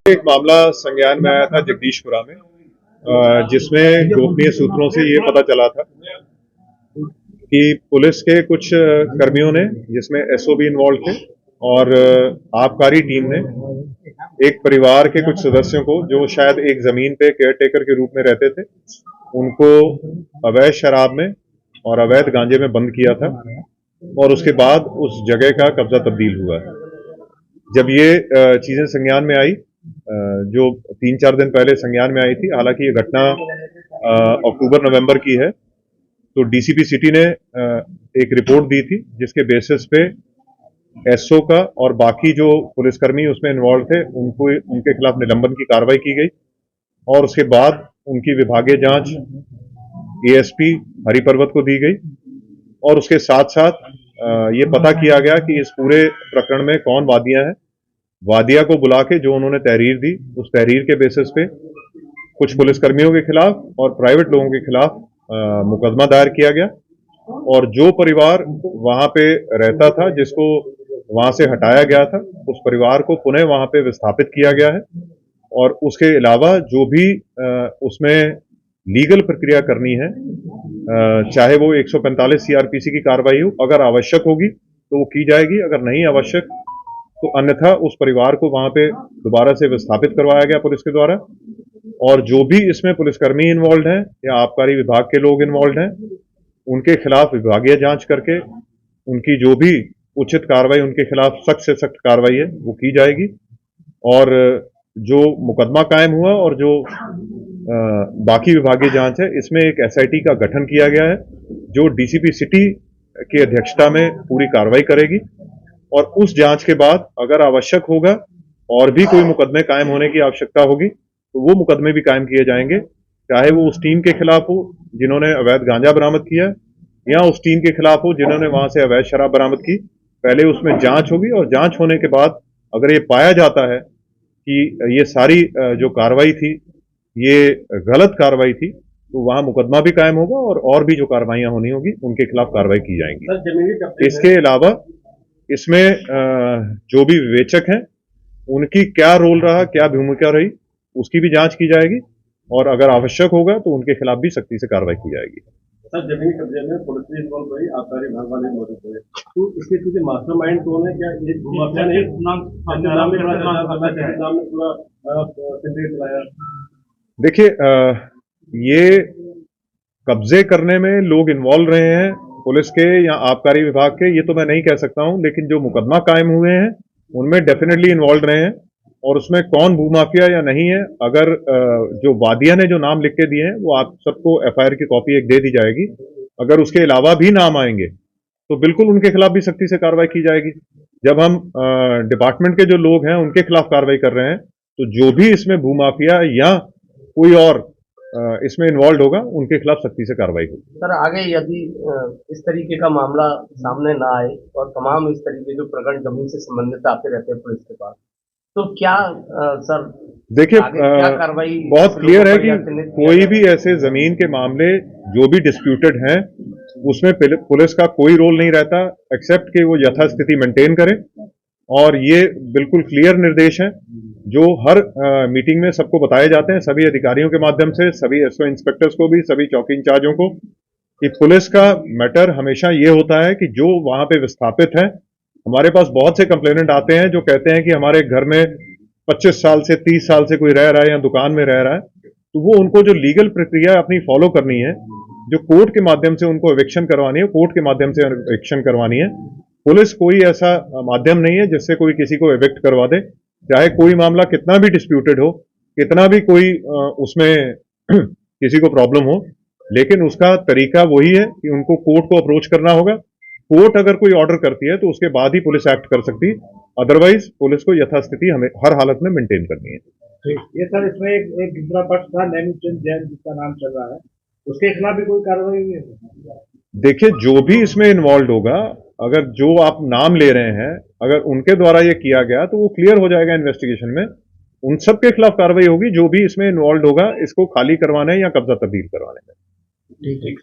एक मामला संज्ञान में आया था जगदीशपुरा में, जिसमें गोपनीय सूत्रों से ये पता चला था कि पुलिस के कुछ कर्मियों ने, जिसमें एसओ भी इन्वॉल्व थे और आबकारी टीम ने एक परिवार के कुछ सदस्यों को, जो शायद एक जमीन पे केयरटेकर के रूप में रहते थे, उनको अवैध शराब में और अवैध गांजे में बंद किया था और उसके बाद उस जगह का कब्जा तब्दील हुआ है। जब ये चीजें संज्ञान में आई, जो 3-4 दिन पहले संज्ञान में आई थी, हालांकि ये घटना अक्टूबर-नवंबर की है, तो डीसीपी सिटी ने एक रिपोर्ट दी थी, जिसके बेसिस पे एसओ का और बाकी जो पुलिसकर्मी उसमें इन्वॉल्व थे उनके खिलाफ निलंबन की कार्रवाई की गई और उसके बाद उनकी विभागीय जांच एएसपी हरिपर्वत को दी गई और उसके साथ साथ ये पता किया गया कि इस पूरे प्रकरण में कौन वादियां हैं। वादिया को बुला के जो उन्होंने तहरीर दी, उस तहरीर के बेसिस पे कुछ पुलिसकर्मियों के खिलाफ और प्राइवेट लोगों के खिलाफ मुकदमा दायर किया गया और जो परिवार वहां पे रहता था, जिसको वहां से हटाया गया था, उस परिवार को पुनः वहां पे विस्थापित किया गया है और उसके अलावा जो भी उसमें लीगल प्रक्रिया करनी है, चाहे वो 145 सीआरपीसी की कार्रवाई हो, अगर आवश्यक होगी तो वो की जाएगी, अगर नहीं आवश्यक तो अन्यथा उस परिवार को वहां पे दोबारा से विस्थापित करवाया गया पुलिस के द्वारा। और जो भी इसमें पुलिसकर्मी इन्वॉल्व हैं या आबकारी विभाग के लोग इन्वॉल्व हैं, उनके खिलाफ विभागीय जांच करके उनकी जो भी उचित कार्रवाई, उनके खिलाफ सख्त से सख्त कार्रवाई है वो की जाएगी। और जो मुकदमा कायम हुआ और जो बाकी विभागीय जांच है, इसमें एक एसआईटी का गठन किया गया है, जो डीसीपी सिटी की अध्यक्षता में पूरी कार्रवाई करेगी और उस जांच के बाद अगर आवश्यक होगा और भी कोई मुकदमे कायम होने की आवश्यकता होगी तो वो मुकदमे भी कायम किए जाएंगे, चाहे वो उस टीम के खिलाफ हो जिन्होंने अवैध गांजा बरामद किया या उस टीम के खिलाफ हो जिन्होंने वहां से अवैध शराब बरामद की। पहले उसमें जांच होगी और जांच होने के बाद अगर ये पाया जाता है कि ये सारी जो कार्रवाई थी ये गलत कार्रवाई थी, तो वहां मुकदमा भी कायम होगा और भी जो कार्रवाइयां होनी होगी उनके खिलाफ कार्रवाई की जाएंगी। इसके अलावा इसमें जो भी विवेचक हैं उनकी क्या रोल रहा, क्या भूमिका रही, उसकी भी जांच की जाएगी और अगर आवश्यक होगा तो उनके खिलाफ भी सख्ती से कार्रवाई की जाएगी। सर, जमीनी कब्जे में पुलिस भी इन्वॉल्व रही, आबकारी विभाग वाले मौजूद हुए, तो इसके पीछे मास्टरमाइंड कौन है? क्या एक नाम ने पूरा चलाया? देखिए, ये कब्जे करने में लोग इन्वॉल्व रहे हैं पुलिस के या आबकारी विभाग के, ये तो मैं नहीं कह सकता हूं, लेकिन जो मुकदमा कायम हुए हैं उनमें डेफिनेटली इन्वॉल्व रहे हैं और उसमें कौन भूमाफिया या नहीं है, अगर जो वादिया ने जो नाम लिख के दिए हैं वो आप सबको एफआईआर की कॉपी एक दे दी जाएगी। अगर उसके अलावा भी नाम आएंगे तो बिल्कुल उनके खिलाफ भी सख्ती से कार्रवाई की जाएगी। जब हम डिपार्टमेंट के जो लोग हैं उनके खिलाफ कार्रवाई कर रहे हैं, तो जो भी इसमें भूमाफिया या कोई और इसमें इन्वॉल्व होगा उनके खिलाफ सख्ती से कार्रवाई होगी। सर, आगे यदि इस तरीके का मामला सामने ना आए और तमाम इस तरीके जो प्रकरण जमीन से संबंधित आते रहते हैं पुलिस के पास, तो क्या सर देखिए, बहुत क्लियर है कि कोई भी ऐसे जमीन के मामले जो भी डिस्प्यूटेड हैं उसमें पुलिस का कोई रोल नहीं रहता एक्सेप्ट कि वो यथास्थिति मेंटेन करे और ये बिल्कुल क्लियर निर्देश हैं जो हर मीटिंग में सबको बताए जाते हैं, सभी अधिकारियों के माध्यम से, सभी एसओ इंस्पेक्टर्स को भी, सभी चौकी इंचार्जों को, कि पुलिस का मैटर हमेशा ये होता है कि जो वहां पे विस्थापित है, हमारे पास बहुत से कंप्लेनेंट आते हैं जो कहते हैं कि हमारे घर में 25 साल से 30 साल से कोई रह रहा है या दुकान में रह रहा है, तो वो उनको जो लीगल प्रक्रिया अपनी फॉलो करनी है, जो कोर्ट के माध्यम से उनको एविक्शन करवानी है, कोर्ट के माध्यम से एविक्शन करवानी है। पुलिस कोई ऐसा माध्यम नहीं है जिससे कोई किसी को एविक्ट करवा दे, चाहे कोई मामला कितना भी डिस्प्यूटेड हो, कितना भी कोई उसमें किसी को प्रॉब्लम हो, लेकिन उसका तरीका वही है कि उनको कोर्ट को अप्रोच करना होगा। कोर्ट अगर कोई ऑर्डर करती है तो उसके बाद ही पुलिस एक्ट कर सकती है, अदरवाइज पुलिस को यथास्थिति हमें हर हालत में मेंटेन करनी है। ये सर, इसमें एक दूसरा पक्ष था नैनीचंद जैन जिसका नाम चल रहा है, उसके खिलाफ भी कोई कार्रवाई हुई है? देखिए, जो भी इसमें इन्वॉल्व होगा, अगर जो आप नाम ले रहे हैं अगर उनके द्वारा ये किया गया तो वो क्लियर हो जाएगा इन्वेस्टिगेशन में, उन सब के खिलाफ कार्रवाई होगी जो भी इसमें इन्वॉल्व होगा इसको खाली करवाने या कब्जा तब्दील करवाने में। ठीक।